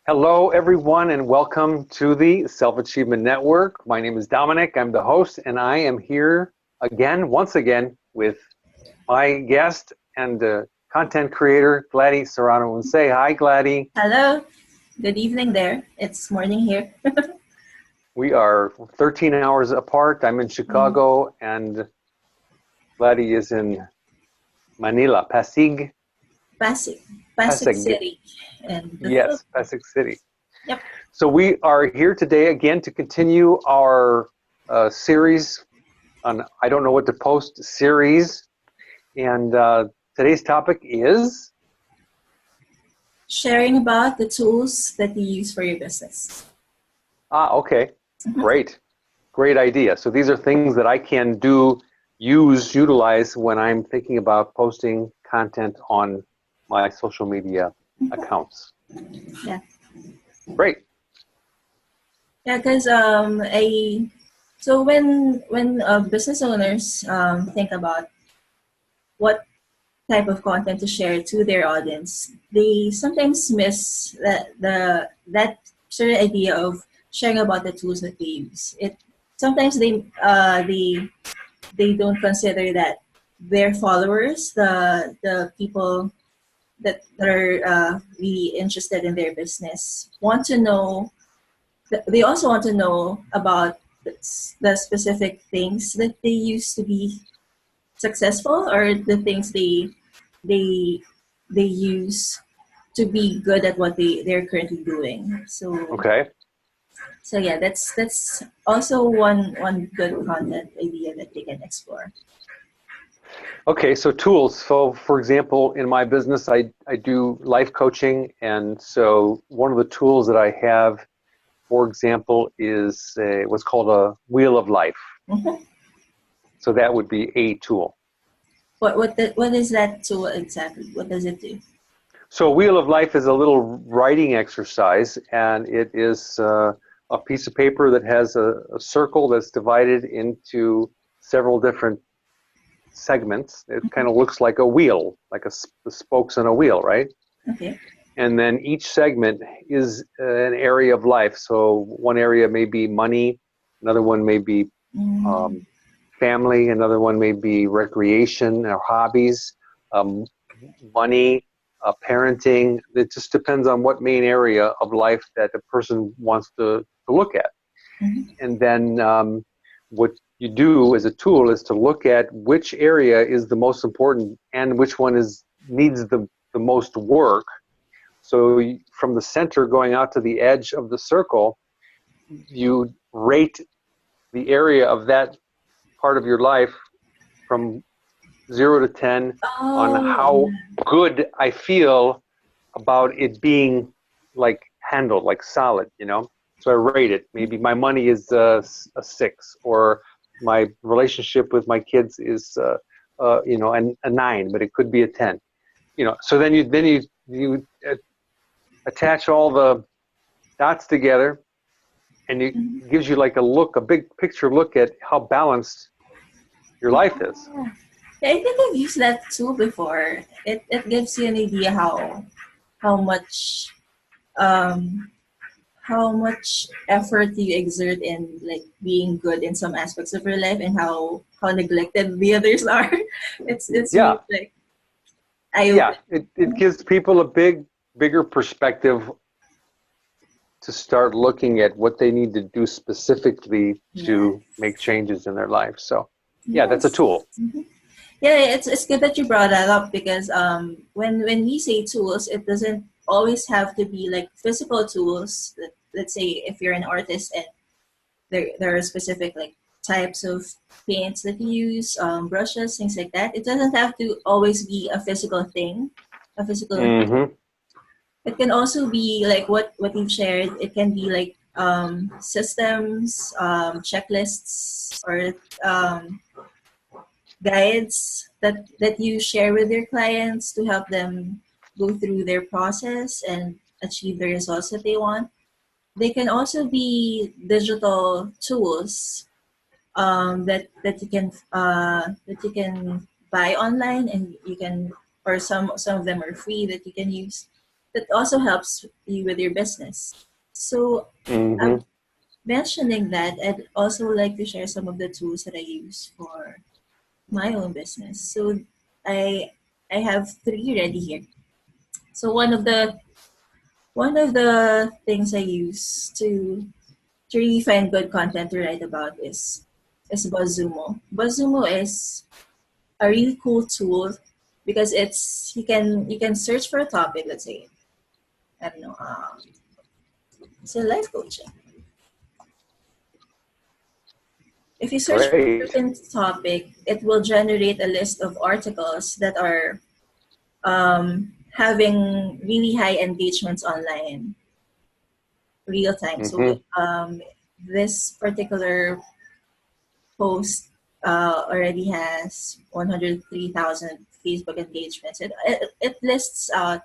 Hello, everyone, and welcome to the Self-Achievement Network. My name is Dominic. I'm the host, and I am here once again, with my guest and content creator, Gladys Serrano. And say hi, Gladys. Hello, good evening there. It's morning here. We are 13 hours apart. I'm in Chicago, and Gladys is in Manila, Pasig. Pasig City. And Yes, Pasig City. Yep. So we are here today again to continue our series on I Don't Know What to Post series. And today's topic is sharing about the tools that you use for your business. Okay. Great idea. So these are things that I can utilize when I'm thinking about posting content on my social media accounts. Yeah. Great. Yeah, because when business owners think about what type of content to share to their audience, they sometimes miss that certain idea of sharing about the tools that they use. Sometimes they don't consider that their followers, the people that are really interested in their business, want to know. They also want to know about the specific things that they use to be successful, or the things they they use to be good at what they're currently doing. Okay. So yeah, that's also one good content idea that they can explore. Okay, so tools. So for example, in my business, I do life coaching. And so one of the tools that I have, for example, is what's called a wheel of life. Mm-hmm. So that would be a tool. What is that tool exactly? What does it do? So wheel of life is a little writing exercise, and it is a piece of paper that has a circle that's divided into several different segments. It kind of looks like a wheel, like the spokes on a wheel, right? Okay. And then each segment is an area of life. So one area may be money, another one may be family, another one may be recreation or hobbies, money, parenting. It just depends on what main area of life that a person wants to look at. Mm-hmm. And then what you do as a tool is to look at which area is the most important and which one needs the most work. So from the center going out to the edge of the circle, you rate the area of that part of your life from 0 to 10 on how good I feel about it being like handled, like solid, So I rate it. Maybe my money is a 6, or my relationship with my kids is a 9, but it could be a 10. So then you attach all the dots together, and it gives you like a big picture look at how balanced your life is. Yeah, I think I've used that tool before. It gives you an idea how much um how much effort you exert in like being good in some aspects of your life, and how neglected the others are. It's Yeah. really like Yeah, it gives people a bigger perspective to start looking at what they need to do specifically to make changes in their life. So, yeah, that's a Yes. tool. Mm-hmm. Yeah, it's good that you brought that up, because when we say tools, it doesn't always have to be like physical tools. Let's say if you're an artist and there are specific like types of paints that you use, brushes, things like that. It doesn't have to always be a physical thing, a physical. Mm-hmm. It can also be like what you've shared. It can be like systems, checklists, or guides that you share with your clients to help them go through their process and achieve the results that they want. They can also be digital tools that you can buy online, and you can, or some of them are free that you can use. that also helps you with your business. So Mm-hmm. mentioning that, I'd also like to share some of the tools that I use for my own business. So I I have three ready here. So one of the things I use to really find good content to write about is Buzzsumo. Buzzsumo is a really cool tool because you can search for a topic. Let's say, I don't know, say life coaching. If you search for a Great. certain topic, it will generate a list of articles that are having really high engagements online, real time. So Mm-hmm. this particular post already has 103,000 Facebook engagements. It lists out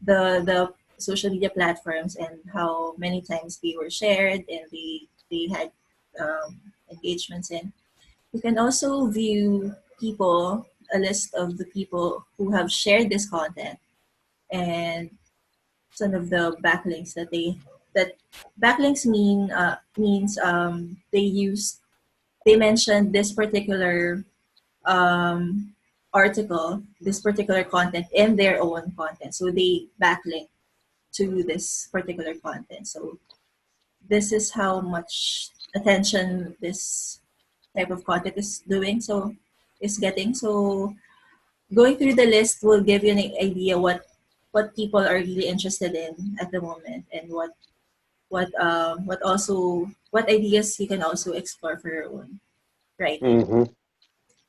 the social media platforms and how many times they were shared and they had engagements in. You can also view people, a list of the people who have shared this content and some of the backlinks that backlinks means they mentioned this particular article, this particular content in their own content. So they backlink to this particular content. So this is how much attention this type of content is getting. So going through the list will give you an idea what people are really interested in at the moment and what ideas you can also explore for your own writing. Mm-hmm.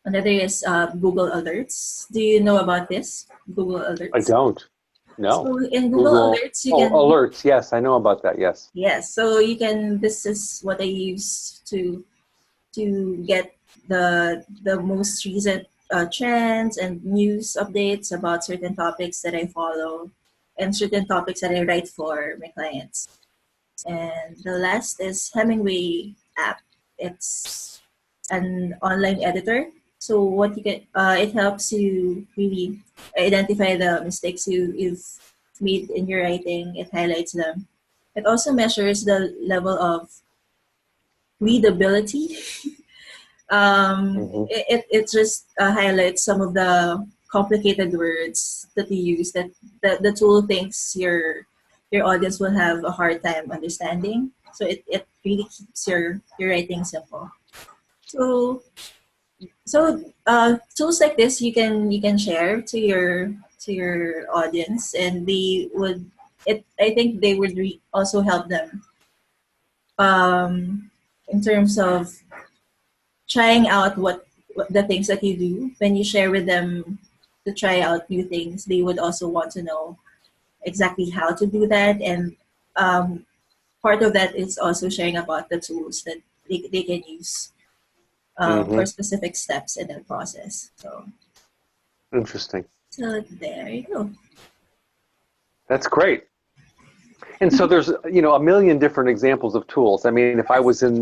Another is Google Alerts. Do you know about this? Google I Alerts. don't. No. So in Google Google. Alerts, you Oh, can alerts. Yes, I know about that. Yes. yes. So you can. This is what I use to get the most recent trends and news updates about certain topics that I follow and certain topics that I write for my clients. And the last is Hemingway app. It's an online editor. So what you get, it helps you really identify the mistakes you've made in your writing. It highlights them. It also measures the level of readability. Mm-hmm. It just highlights some of the complicated words that you use that the tool thinks your audience will have a hard time understanding. So it really keeps your writing simple. So tools like this you can share to your audience, and they would I think they would also help them in terms of trying out what the things that you do. When you share with them to try out new things, they would also want to know exactly how to do that, and um, part of that is also sharing about the tools that they can use for Mm-hmm. specific steps in the process. Interesting. So there you go. That's great. And so there's, a million different examples of tools. I mean, if I Yes. was in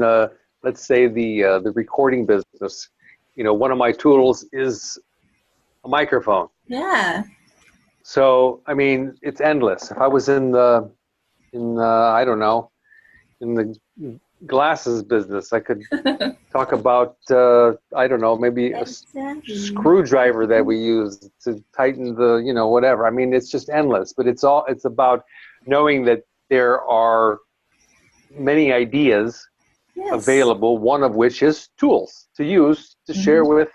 let's say the recording business, one of my tools is a microphone. Yeah. So, I mean, it's endless. If I was in I don't know, in the glasses business, I could talk about I don't know, maybe Exactly. screwdriver that we use to tighten the, whatever. I mean, it's just endless, but it's about knowing that there are many ideas Yes. available, one of which is tools to use to share Mm-hmm. with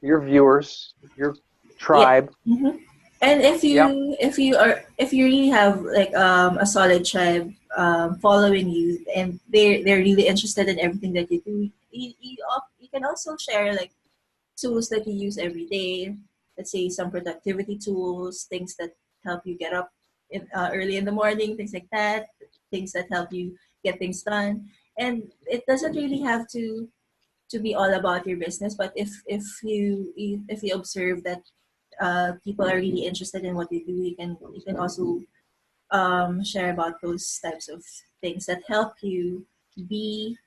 your viewers, your Yeah. tribe. Mm-hmm. And if Yep. you really have like a solid tribe following you, and they're really interested in everything that you do, you can also share like tools that you use every day. Let's say some productivity tools, things that help you get up early in the morning, things like that, things that help you get things done. And it doesn't really have to be all about your business, but if you observe that people are really interested in what you do, you can also share about those types of things that help you be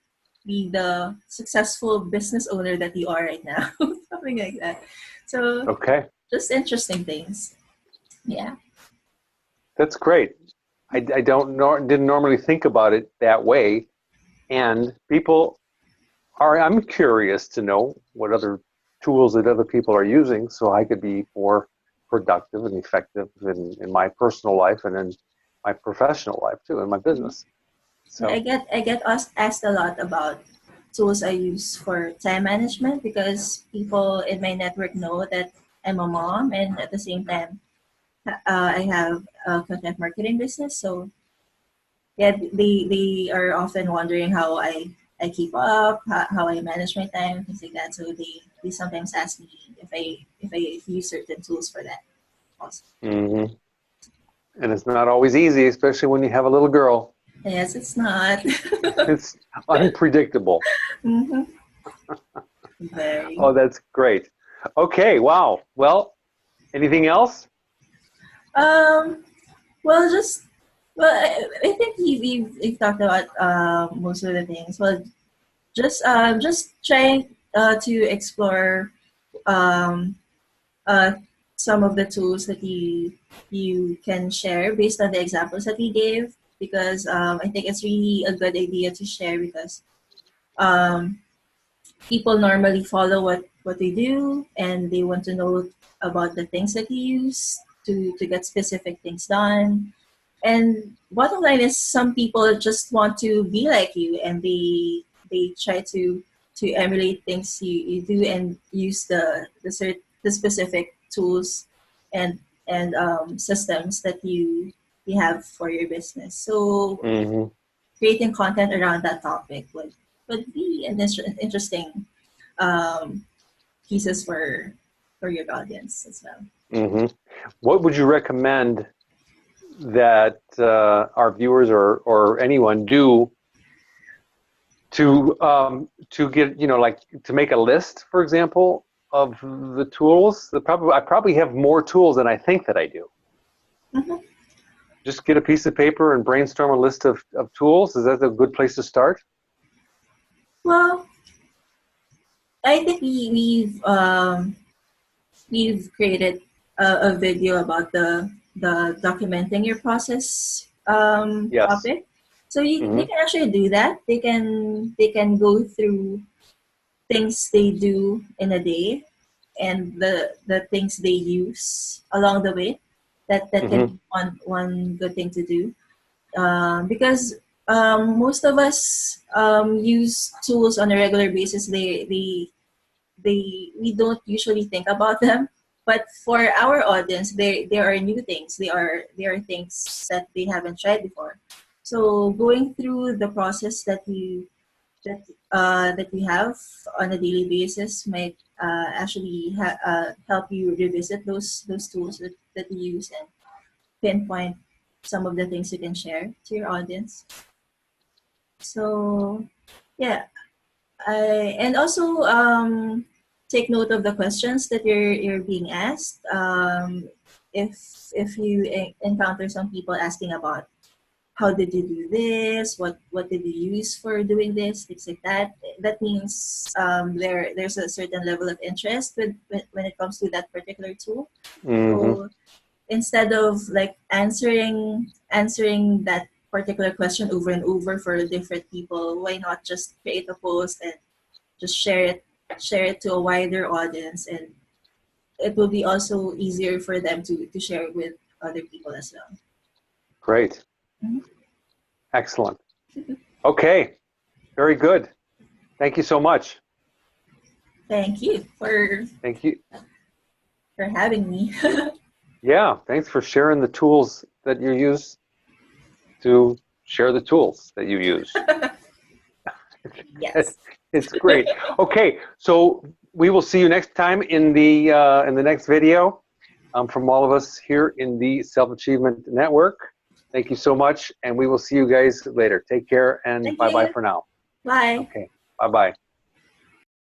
be the successful business owner that you are right now. Something like that. So Okay. just interesting things. Yeah. That's great. I didn't normally think about it that way, and people are. I'm curious to know what other tools that other people are using, so I could be more productive and effective in my personal life and in my professional life too, in my business. Yeah, So, I get asked a lot about tools I use for time management because people in my network know that I'm a mom and at the same time I have a content marketing business. So yeah, they are often wondering how I keep up, how I manage my time, things like that. So they sometimes ask me if I use certain tools for that also. hmm and it's not always easy, especially when you have a little girl. Yes, it's not. It's unpredictable. hmm Very. Oh, that's great. Okay, wow. Well, anything else? Um, well, just I think we've talked about most of the things. Well, just trying to explore um, uh, some of the tools that you can share based on the examples that we gave because I think it's really a good idea to share because um, people normally follow what they do and they want to know about the things that you use to get specific things done. And bottom line is some people just want to be like you and they try to emulate things you do and use the specific tools and systems that you have for your business. So hmm creating content around that topic would be an interesting um, pieces for your audience as well. hmm What would you recommend that our viewers or anyone do to get, like to make a list, for example, of the tools? I probably have more tools than I think that I do. Mhm. Just get a piece of paper and brainstorm a list of tools. Is that a good place to start? Well, I think we've created a video about the documenting your process Yes. topic. So they hmm can actually do that. They can go through things they do in a day and the things they use along the way. That can hmm be one good thing to do because most of us use tools on a regular basis. We don't usually think about them, but for our audience they are new things. They are things that they haven't tried before. So going through the process that that we have on a daily basis might actually help you revisit those tools that you use and pinpoint some of the things you can share to your audience. So yeah, and also take note of the questions that you're being asked. If you encounter some people asking about how did you do this, what did you use for doing this, things like that, that means there's a certain level of interest when it comes to that particular tool. hmm So instead of like answering that particular question over and over for different people, why not just create a post and just share it to a wider audience, and it will be also easier for them to share it with other people as well. Great. Mhm. Excellent. Okay. Very good. Thank you so much. Thank you Thank you. for having me. Yeah. Thanks for sharing the tools that you use to share the tools that you use. Yes. It's great. Okay. So we will see you next time in the next video from all of us here in the Self Achievement Network. Thank you so much, and we will see you guys later. Take care, and Thank bye bye you. for now. Bye. Okay. Bye bye.